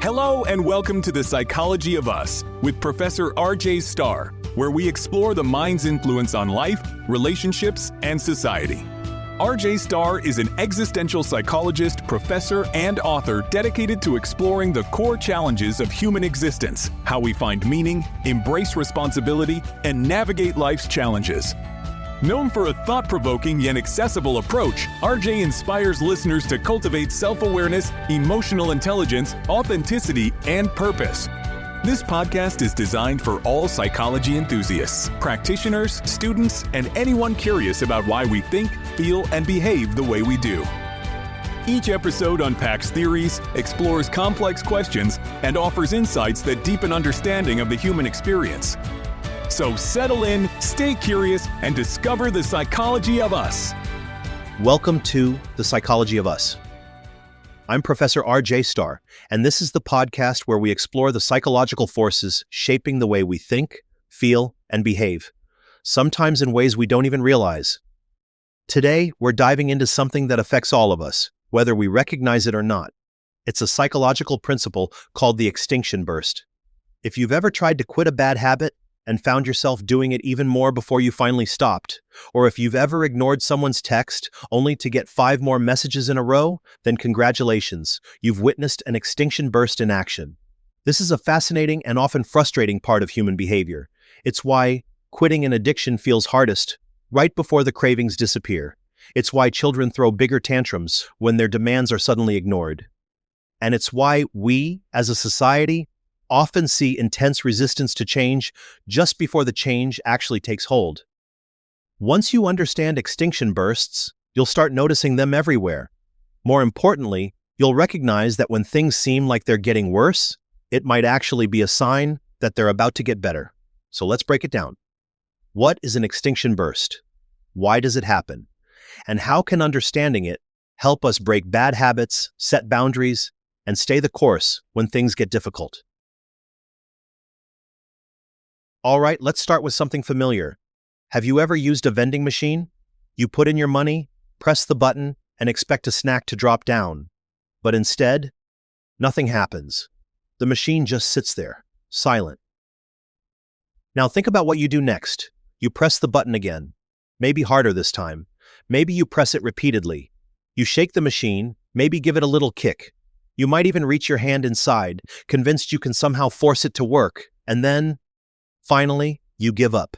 Hello and welcome to The Psychology of Us with Professor RJ Starr, where we explore the mind's influence on life, relationships, and society. RJ Starr is an existential psychologist, professor, and author dedicated to exploring the core challenges of human existence, how we find meaning, embrace responsibility, and navigate life's challenges. Known for a thought-provoking yet accessible approach, RJ inspires listeners to cultivate self-awareness, emotional intelligence, authenticity, and purpose. This podcast is designed for all psychology enthusiasts, practitioners, students, and anyone curious about why we think, feel, and behave the way we do. Each episode unpacks theories, explores complex questions, and offers insights that deepen understanding of the human experience. So settle in, stay curious, and discover the psychology of us. Welcome to The Psychology of Us. I'm Professor RJ Starr, and this is the podcast where we explore the psychological forces shaping the way we think, feel, and behave, sometimes in ways we don't even realize. Today, we're diving into something that affects all of us, whether we recognize it or not. It's a psychological principle called the extinction burst. If you've ever tried to quit a bad habit, and found yourself doing it even more before you finally stopped, or if you've ever ignored someone's text only to get 5 more messages in a row, then congratulations, you've witnessed an extinction burst in action. This is a fascinating and often frustrating part of human behavior. It's why quitting an addiction feels hardest right before the cravings disappear. It's why children throw bigger tantrums when their demands are suddenly ignored. And it's why we, as a society, often see intense resistance to change just before the change actually takes hold. Once you understand extinction bursts, you'll start noticing them everywhere. More importantly, you'll recognize that when things seem like they're getting worse, it might actually be a sign that they're about to get better. So let's break it down. What is an extinction burst? Why does it happen? And how can understanding it help us break bad habits, set boundaries, and stay the course when things get difficult? All right, let's start with something familiar. Have you ever used a vending machine? You put in your money, press the button, and expect a snack to drop down. But instead, nothing happens. The machine just sits there, silent. Now think about what you do next. You press the button again. Maybe harder this time. Maybe you press it repeatedly. You shake the machine, maybe give it a little kick. You might even reach your hand inside, convinced you can somehow force it to work, and then finally, you give up.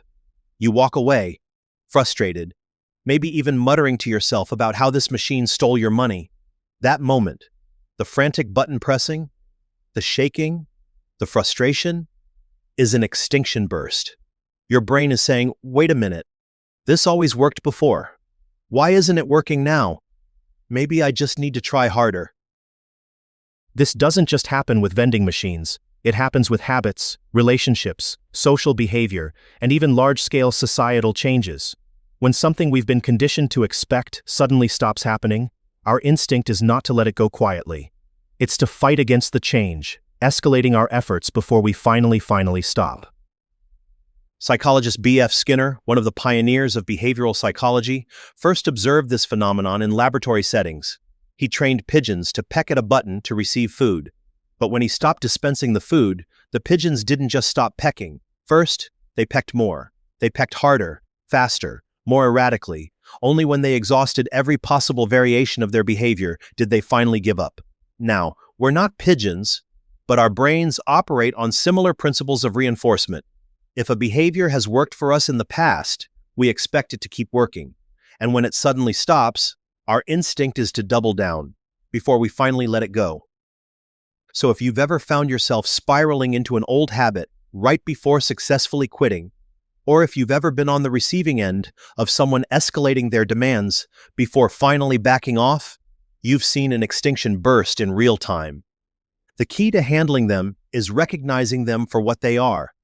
You walk away, frustrated, maybe even muttering to yourself about how this machine stole your money. That moment, the frantic button pressing, the shaking, the frustration, is an extinction burst. Your brain is saying, wait a minute, this always worked before. Why isn't it working now? Maybe I just need to try harder. This doesn't just happen with vending machines. It happens with habits, relationships, social behavior, and even large-scale societal changes. When something we've been conditioned to expect suddenly stops happening, our instinct is not to let it go quietly. It's to fight against the change, escalating our efforts before we finally stop. Psychologist B.F. Skinner, one of the pioneers of behavioral psychology, first observed this phenomenon in laboratory settings. He trained pigeons to peck at a button to receive food. But when he stopped dispensing the food, the pigeons didn't just stop pecking. First, they pecked more. They pecked harder, faster, more erratically. Only when they exhausted every possible variation of their behavior did they finally give up. Now, we're not pigeons, but our brains operate on similar principles of reinforcement. If a behavior has worked for us in the past, we expect it to keep working. And when it suddenly stops, our instinct is to double down before we finally let it go. So if you've ever found yourself spiraling into an old habit right before successfully quitting, or if you've ever been on the receiving end of someone escalating their demands before finally backing off, you've seen an extinction burst in real time. The key to handling them is recognizing them for what they are: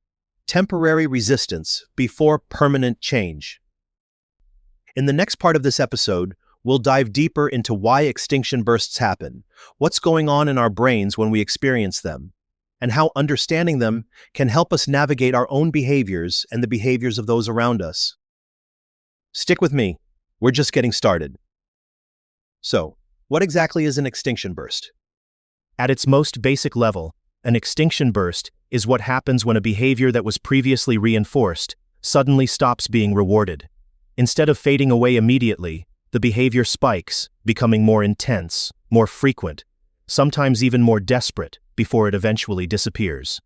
temporary resistance before permanent change. In the next part of this episode, we'll dive deeper into why extinction bursts happen, what's going on in our brains when we experience them, and how understanding them can help us navigate our own behaviors and the behaviors of those around us. Stick with me, we're just getting started. So, what exactly is an extinction burst? At its most basic level, an extinction burst is what happens when a behavior that was previously reinforced suddenly stops being rewarded. Instead of fading away immediately, the behavior spikes, becoming more intense, more frequent, sometimes even more desperate, before it eventually disappears.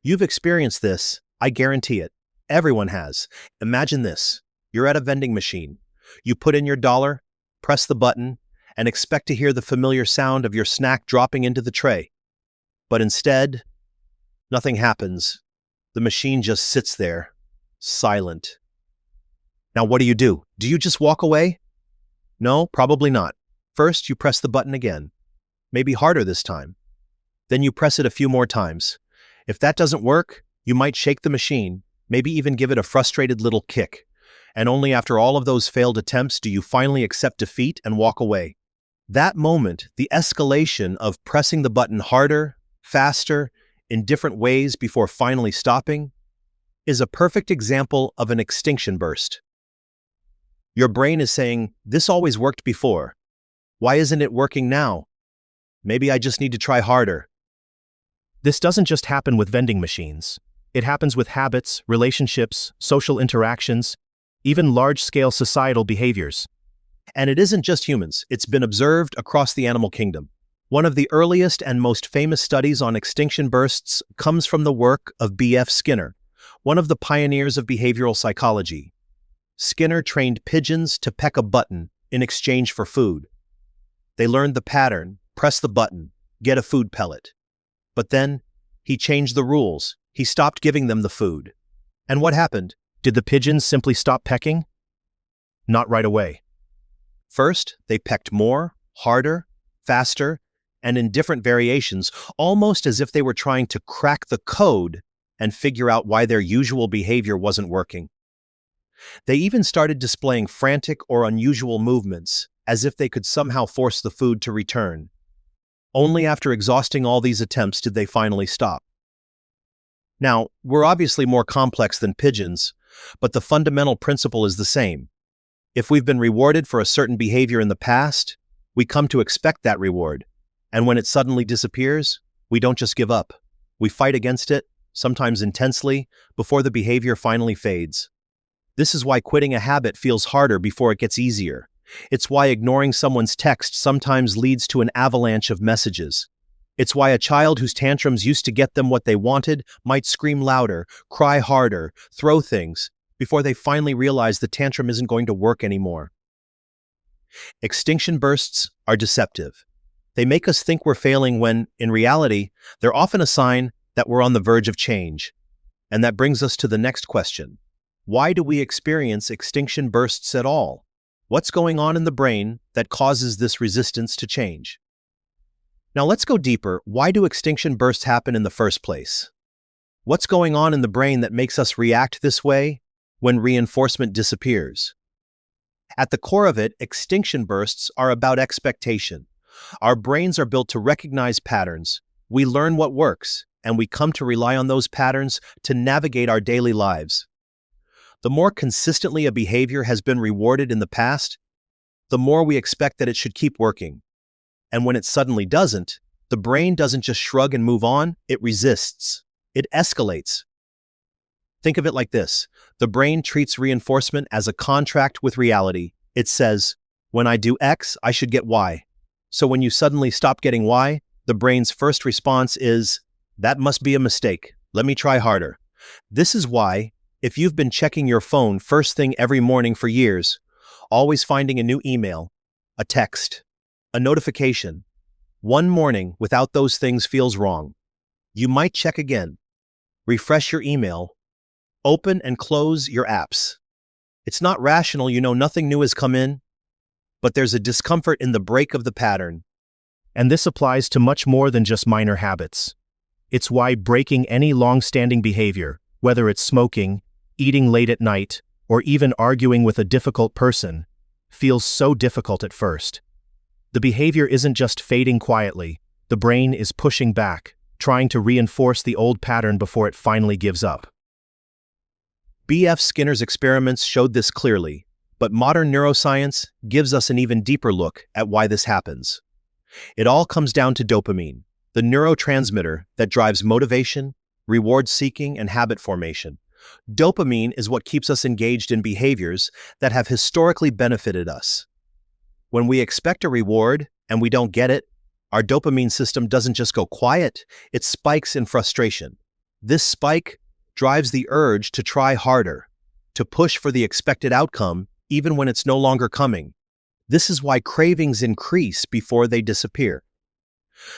You've experienced this, I guarantee it. Everyone has. Imagine this. You're at a vending machine. You put in your dollar, press the button, and expect to hear the familiar sound of your snack dropping into the tray. But instead, nothing happens. The machine just sits there, silent. Now what do? Do you just walk away? No, probably not. First, you press the button again. Maybe harder this time. Then you press it a few more times. If that doesn't work, you might shake the machine, maybe even give it a frustrated little kick. And only after all of those failed attempts do you finally accept defeat and walk away. That moment, the escalation of pressing the button harder, faster, in different ways before finally stopping, is a perfect example of an extinction burst. Your brain is saying, this always worked before. Why isn't it working now? Maybe I just need to try harder. This doesn't just happen with vending machines. It happens with habits, relationships, social interactions, even large-scale societal behaviors. And it isn't just humans, it's been observed across the animal kingdom. One of the earliest and most famous studies on extinction bursts comes from the work of B.F. Skinner, one of the pioneers of behavioral psychology. Skinner trained pigeons to peck a button in exchange for food. They learned the pattern, press the button, get a food pellet. But then, he changed the rules. He stopped giving them the food. And what happened? Did the pigeons simply stop pecking? Not right away. First, they pecked more, harder, faster, and in different variations, almost as if they were trying to crack the code and figure out why their usual behavior wasn't working. They even started displaying frantic or unusual movements, as if they could somehow force the food to return. Only after exhausting all these attempts did they finally stop. Now, we're obviously more complex than pigeons, but the fundamental principle is the same. If we've been rewarded for a certain behavior in the past, we come to expect that reward. And when it suddenly disappears, we don't just give up. We fight against it, sometimes intensely, before the behavior finally fades. This is why quitting a habit feels harder before it gets easier. It's why ignoring someone's text sometimes leads to an avalanche of messages. It's why a child whose tantrums used to get them what they wanted might scream louder, cry harder, throw things, before they finally realize the tantrum isn't going to work anymore. Extinction bursts are deceptive. They make us think we're failing when, in reality, they're often a sign that we're on the verge of change. And that brings us to the next question. Why do we experience extinction bursts at all? What's going on in the brain that causes this resistance to change? Now let's go deeper. Why do extinction bursts happen in the first place? What's going on in the brain that makes us react this way when reinforcement disappears? At the core of it, extinction bursts are about expectation. Our brains are built to recognize patterns. We learn what works, and we come to rely on those patterns to navigate our daily lives. The more consistently a behavior has been rewarded in the past, the more we expect that it should keep working. And when it suddenly doesn't, the brain doesn't just shrug and move on, it resists. It escalates. Think of it like this. The brain treats reinforcement as a contract with reality. It says, when I do X, I should get Y. So when you suddenly stop getting Y, the brain's first response is, that must be a mistake. Let me try harder. This is why, if you've been checking your phone first thing every morning for years, always finding a new email, a text, a notification, one morning without those things feels wrong. You might check again, refresh your email, open and close your apps. It's not rational, nothing new has come in, but there's a discomfort in the break of the pattern. And this applies to much more than just minor habits. It's why breaking any long-standing behavior, whether it's smoking, eating late at night, or even arguing with a difficult person, feels so difficult at first. The behavior isn't just fading quietly, the brain is pushing back, trying to reinforce the old pattern before it finally gives up. B.F. Skinner's experiments showed this clearly, but modern neuroscience gives us an even deeper look at why this happens. It all comes down to dopamine, the neurotransmitter that drives motivation, reward seeking, and habit formation. Dopamine is what keeps us engaged in behaviors that have historically benefited us. When we expect a reward and we don't get it, our dopamine system doesn't just go quiet, it spikes in frustration. This spike drives the urge to try harder, to push for the expected outcome, even when it's no longer coming. This is why cravings increase before they disappear.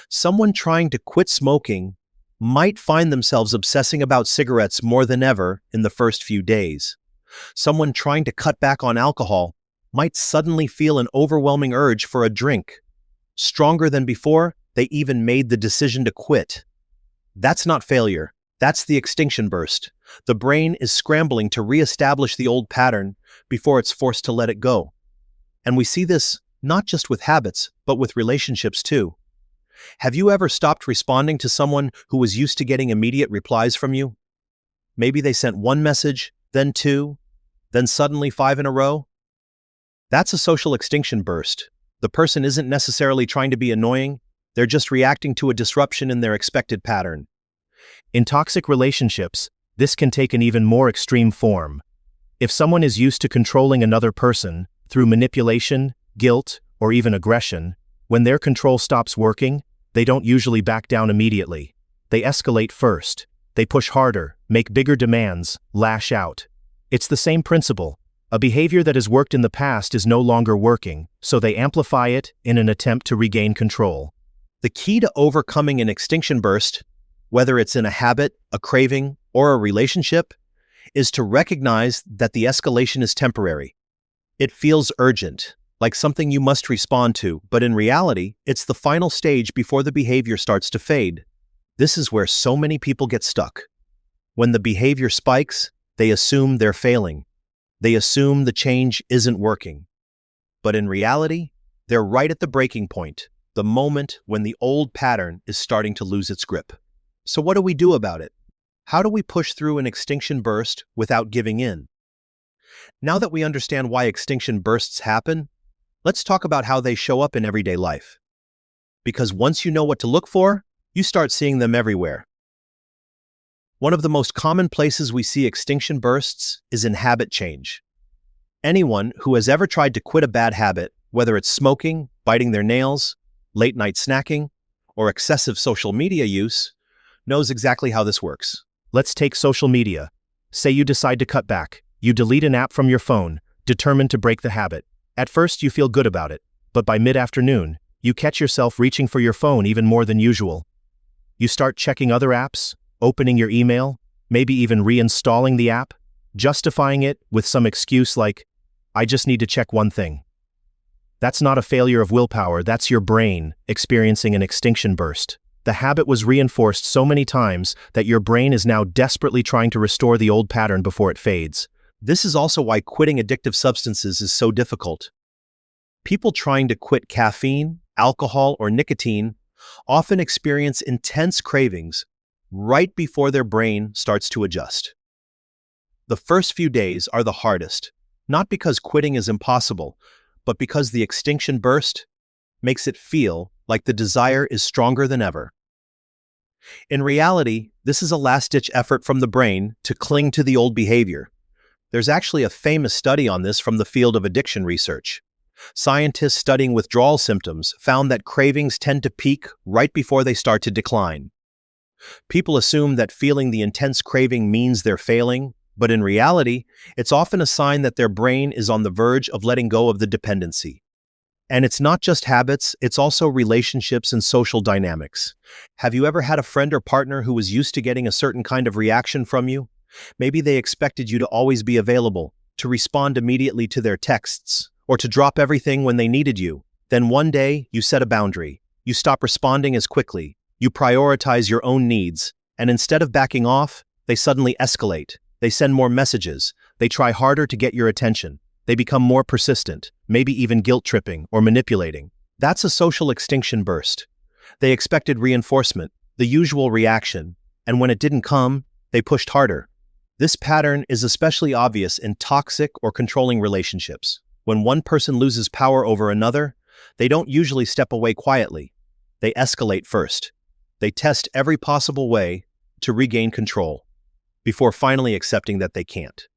Someone trying to quit smoking might find themselves obsessing about cigarettes more than ever in the first few days. Someone trying to cut back on alcohol might suddenly feel an overwhelming urge for a drink. Stronger than before, they even made the decision to quit. That's not failure. That's the extinction burst. The brain is scrambling to reestablish the old pattern before it's forced to let it go. And we see this not just with habits, but with relationships too. Have you ever stopped responding to someone who was used to getting immediate replies from you? Maybe they sent one message, then two, then suddenly 5 in a row? That's a social extinction burst. The person isn't necessarily trying to be annoying, they're just reacting to a disruption in their expected pattern. In toxic relationships, this can take an even more extreme form. If someone is used to controlling another person through manipulation, guilt, or even aggression, when their control stops working, they don't usually back down immediately. They escalate first. They push harder, make bigger demands, lash out. It's the same principle. A behavior that has worked in the past is no longer working, so they amplify it in an attempt to regain control. The key to overcoming an extinction burst, whether it's in a habit, a craving, or a relationship, is to recognize that the escalation is temporary. It feels urgent, like something you must respond to, but in reality, it's the final stage before the behavior starts to fade. This is where so many people get stuck. When the behavior spikes, they assume they're failing. They assume the change isn't working. But in reality, they're right at the breaking point, the moment when the old pattern is starting to lose its grip. So what do we do about it? How do we push through an extinction burst without giving in? Now that we understand why extinction bursts happen, let's talk about how they show up in everyday life. Because once you know what to look for, you start seeing them everywhere. One of the most common places we see extinction bursts is in habit change. Anyone who has ever tried to quit a bad habit, whether it's smoking, biting their nails, late-night snacking, or excessive social media use, knows exactly how this works. Let's take social media. Say you decide to cut back. You delete an app from your phone, determined to break the habit. At first you feel good about it, but by mid-afternoon, you catch yourself reaching for your phone even more than usual. You start checking other apps, opening your email, maybe even reinstalling the app, justifying it with some excuse like, I just need to check one thing. That's not a failure of willpower, that's your brain experiencing an extinction burst. The habit was reinforced so many times that your brain is now desperately trying to restore the old pattern before it fades. This is also why quitting addictive substances is so difficult. People trying to quit caffeine, alcohol, or nicotine often experience intense cravings right before their brain starts to adjust. The first few days are the hardest, not because quitting is impossible, but because the extinction burst makes it feel like the desire is stronger than ever. In reality, this is a last-ditch effort from the brain to cling to the old behavior. There's actually a famous study on this from the field of addiction research. Scientists studying withdrawal symptoms found that cravings tend to peak right before they start to decline. People assume that feeling the intense craving means they're failing, but in reality, it's often a sign that their brain is on the verge of letting go of the dependency. And it's not just habits, it's also relationships and social dynamics. Have you ever had a friend or partner who was used to getting a certain kind of reaction from you? Maybe they expected you to always be available, to respond immediately to their texts, or to drop everything when they needed you. Then one day, you set a boundary. You stop responding as quickly. You prioritize your own needs. And instead of backing off, they suddenly escalate. They send more messages. They try harder to get your attention. They become more persistent, maybe even guilt-tripping or manipulating. That's a social extinction burst. They expected reinforcement, the usual reaction, and when it didn't come, they pushed harder. This pattern is especially obvious in toxic or controlling relationships. When one person loses power over another, they don't usually step away quietly. They escalate first. They test every possible way to regain control before finally accepting that they can't.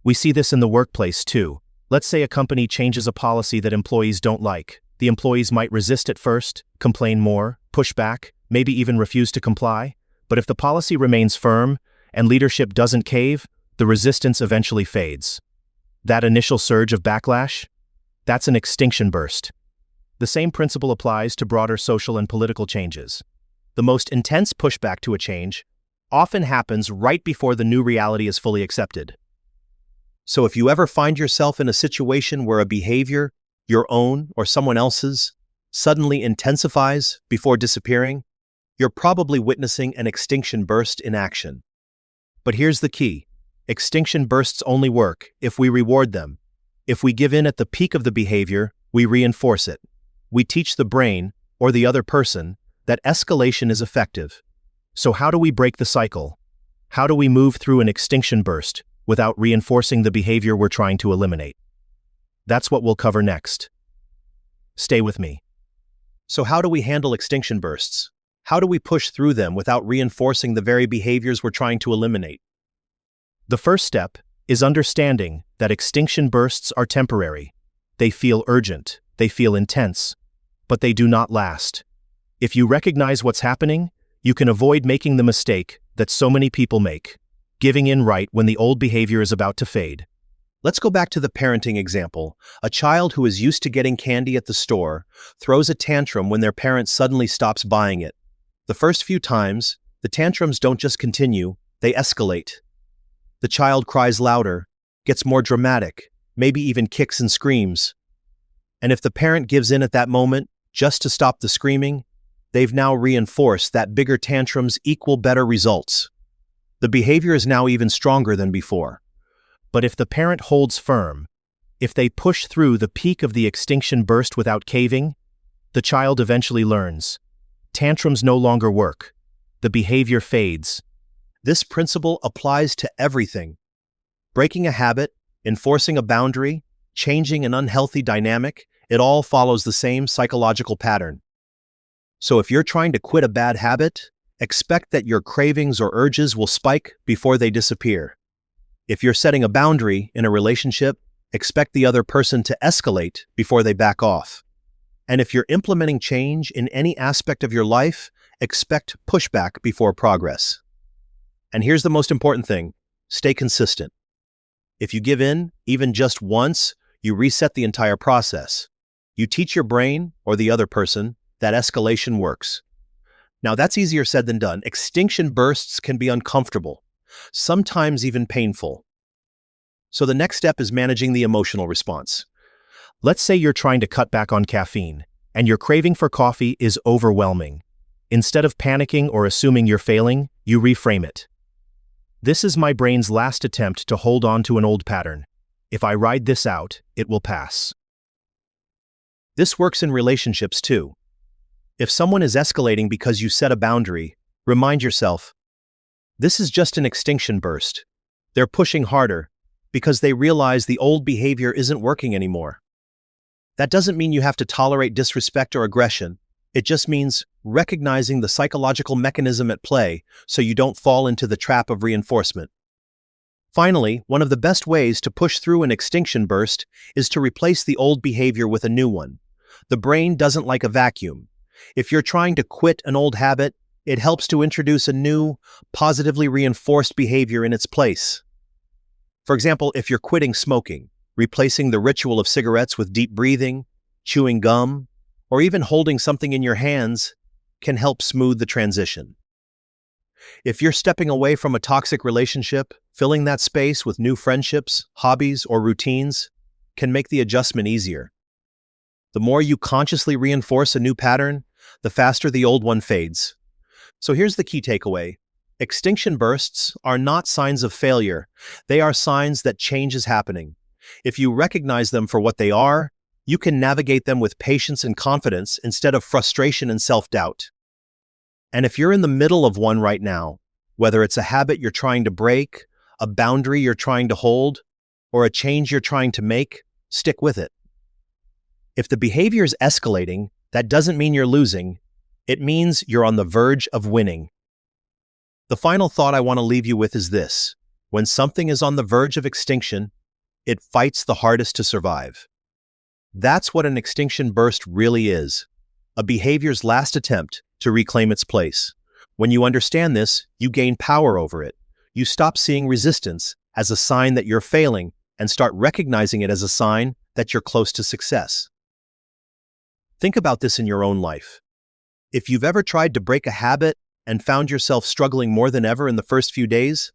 We see this in the workplace too. Let's say a company changes a policy that employees don't like. The employees might resist at first, complain more, push back, maybe even refuse to comply. But if the policy remains firm and leadership doesn't cave, the resistance eventually fades. That initial surge of backlash? That's an extinction burst. The same principle applies to broader social and political changes. The most intense pushback to a change often happens right before the new reality is fully accepted. So if you ever find yourself in a situation where a behavior, your own or someone else's, suddenly intensifies before disappearing, you're probably witnessing an extinction burst in action. But here's the key. Extinction bursts only work if we reward them. If we give in at the peak of the behavior, we reinforce it. We teach the brain, or the other person, that escalation is effective. So how do we break the cycle? How do we move through an extinction burst without reinforcing the behavior we're trying to eliminate? That's what we'll cover next. Stay with me. So how do we handle extinction bursts? How do we push through them without reinforcing the very behaviors we're trying to eliminate? The first step is understanding that extinction bursts are temporary. They feel urgent, they feel intense, but they do not last. If you recognize what's happening, you can avoid making the mistake that so many people make, giving in right when the old behavior is about to fade. Let's go back to the parenting example. A child who is used to getting candy at the store throws a tantrum when their parent suddenly stops buying it. The first few times, the tantrums don't just continue, they escalate. The child cries louder, gets more dramatic, maybe even kicks and screams. And if the parent gives in at that moment, just to stop the screaming, they've now reinforced that bigger tantrums equal better results. The behavior is now even stronger than before. But if the parent holds firm, if they push through the peak of the extinction burst without caving, the child eventually learns. Tantrums no longer work. The behavior fades. This principle applies to everything. Breaking a habit, enforcing a boundary, changing an unhealthy dynamic, it all follows the same psychological pattern. So if you're trying to quit a bad habit, expect that your cravings or urges will spike before they disappear. If you're setting a boundary in a relationship, expect the other person to escalate before they back off. And if you're implementing change in any aspect of your life, expect pushback before progress. And here's the most important thing, stay consistent. If you give in, even just once, you reset the entire process. You teach your brain, or the other person, that escalation works. Now that's easier said than done. Extinction bursts can be uncomfortable, sometimes even painful. So the next step is managing the emotional response. Let's say you're trying to cut back on caffeine, and your craving for coffee is overwhelming. Instead of panicking or assuming you're failing, you reframe it. This is my brain's last attempt to hold on to an old pattern. If I ride this out, it will pass. This works in relationships too. If someone is escalating because you set a boundary, remind yourself, this is just an extinction burst. They're pushing harder because they realize the old behavior isn't working anymore. That doesn't mean you have to tolerate disrespect or aggression. It just means recognizing the psychological mechanism at play so you don't fall into the trap of reinforcement. Finally, one of the best ways to push through an extinction burst is to replace the old behavior with a new one. The brain doesn't like a vacuum. If you're trying to quit an old habit, it helps to introduce a new, positively reinforced behavior in its place. For example, if you're quitting smoking, replacing the ritual of cigarettes with deep breathing, chewing gum, or even holding something in your hands can help smooth the transition. If you're stepping away from a toxic relationship, filling that space with new friendships, hobbies, or routines can make the adjustment easier. The more you consciously reinforce a new pattern, the faster the old one fades. So here's the key takeaway. Extinction bursts are not signs of failure. They are signs that change is happening. If you recognize them for what they are, you can navigate them with patience and confidence instead of frustration and self-doubt. And if you're in the middle of one right now, whether it's a habit you're trying to break, a boundary you're trying to hold, or a change you're trying to make, stick with it. If the behavior is escalating, that doesn't mean you're losing. It means you're on the verge of winning. The final thought I want to leave you with is this. When something is on the verge of extinction, it fights the hardest to survive. That's what an extinction burst really is. A behavior's last attempt to reclaim its place. When you understand this, you gain power over it. You stop seeing resistance as a sign that you're failing and start recognizing it as a sign that you're close to success. Think about this in your own life. If you've ever tried to break a habit and found yourself struggling more than ever in the first few days,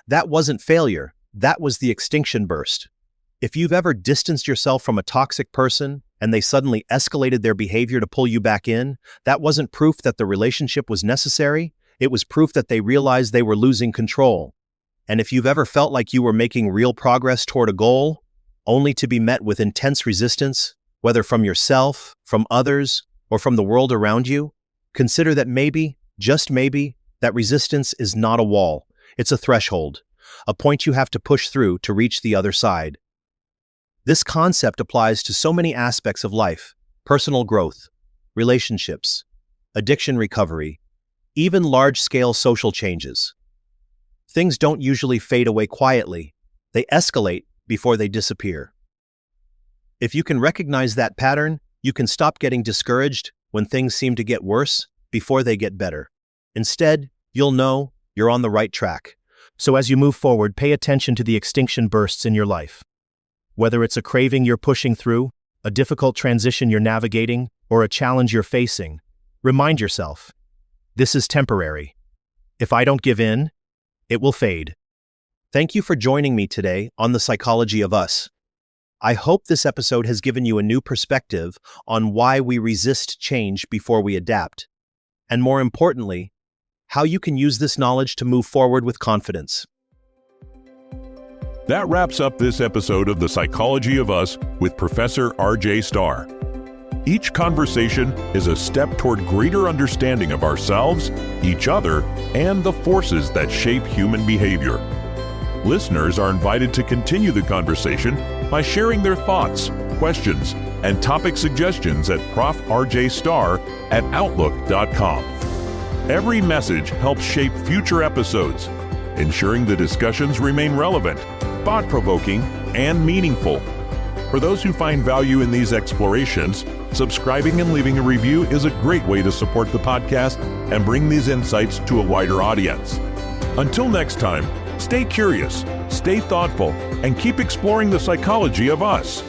that wasn't failure, that was the extinction burst. If you've ever distanced yourself from a toxic person and they suddenly escalated their behavior to pull you back in, that wasn't proof that the relationship was necessary, it was proof that they realized they were losing control. And if you've ever felt like you were making real progress toward a goal, only to be met with intense resistance, whether from yourself, from others, or from the world around you, consider that maybe, just maybe, that resistance is not a wall. It's a threshold, a point you have to push through to reach the other side. This concept applies to so many aspects of life: personal growth, relationships, addiction recovery, even large-scale social changes. Things don't usually fade away quietly. They escalate before they disappear. If you can recognize that pattern, you can stop getting discouraged when things seem to get worse before they get better. Instead, you'll know you're on the right track. So as you move forward, pay attention to the extinction bursts in your life. Whether it's a craving you're pushing through, a difficult transition you're navigating, or a challenge you're facing, remind yourself, this is temporary. If I don't give in, it will fade. Thank you for joining me today on The Psychology of Us. I hope this episode has given you a new perspective on why we resist change before we adapt, and more importantly, how you can use this knowledge to move forward with confidence. That wraps up this episode of The Psychology of Us with Professor RJ Starr. Each conversation is a step toward greater understanding of ourselves, each other, and the forces that shape human behavior. Listeners are invited to continue the conversation by sharing their thoughts, questions, and topic suggestions at profrjstarr@outlook.com. Every message helps shape future episodes, ensuring the discussions remain relevant, thought-provoking, and meaningful. For those who find value in these explorations, subscribing and leaving a review is a great way to support the podcast and bring these insights to a wider audience. Until next time, stay curious, stay thoughtful, and keep exploring the psychology of us.